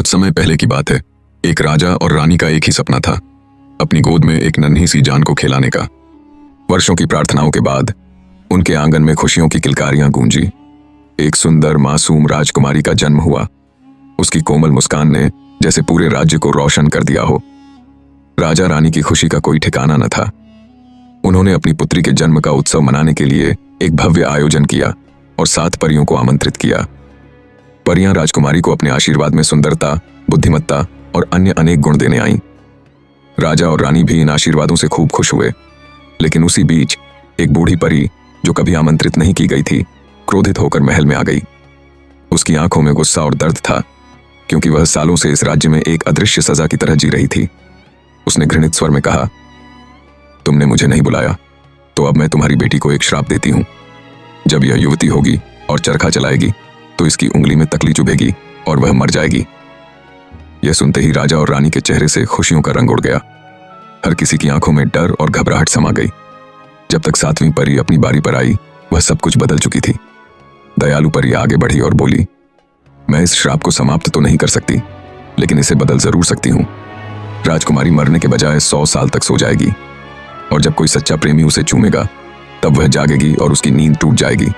बहुत समय पहले की बात है। एक राजा और रानी का एक ही सपना था, अपनी गोद में एक नन्ही सी जान को खिलाने का। वर्षों की प्रार्थनाओं के बाद उनके आंगन में खुशियों की किलकारियां गूंजी। एक सुंदर मासूम राजकुमारी का जन्म हुआ। उसकी कोमल मुस्कान ने जैसे पूरे राज्य को रोशन कर दिया हो। राजा रानी की खुशी का कोई ठिकाना न था। उन्होंने अपनी पुत्री के जन्म का उत्सव मनाने के लिए एक भव्य आयोजन किया और 7 परियों को आमंत्रित किया। परियां राजकुमारी को अपने आशीर्वाद में सुंदरता, बुद्धिमत्ता और अन्य अनेक गुण देने आईं। राजा और रानी भी इन आशीर्वादों से खूब खुश हुए। लेकिन उसी बीच एक बूढ़ी परी, जो कभी आमंत्रित नहीं की गई थी, क्रोधित होकर महल में आ गई। उसकी आंखों में गुस्सा और दर्द था, क्योंकि वह सालों से इस राज्य में एक अदृश्य सजा की तरह जी रही थी। उसने घृणित स्वर में कहा, तुमने मुझे नहीं बुलाया, तो अब मैं तुम्हारी बेटी को एक श्राप देती हूं। जब यह युवती होगी और चरखा चलाएगी तो इसकी उंगली में तकली चुभेगी और वह मर जाएगी। यह सुनते ही राजा और रानी के चेहरे से खुशियों का रंग उड़ गया। हर किसी की आंखों में डर और घबराहट समा गई। जब तक 7वीं परी अपनी बारी पर आई, वह सब कुछ बदल चुकी थी। दयालु परी आगे बढ़ी और बोली, मैं इस श्राप को समाप्त तो नहीं कर सकती, लेकिन इसे बदल जरूर सकती हूँ। राजकुमारी मरने के बजाय 100 साल तक सो जाएगी, और जब कोई सच्चा प्रेमी उसे चूमेगा तब वह जागेगी और उसकी नींद टूट जाएगी।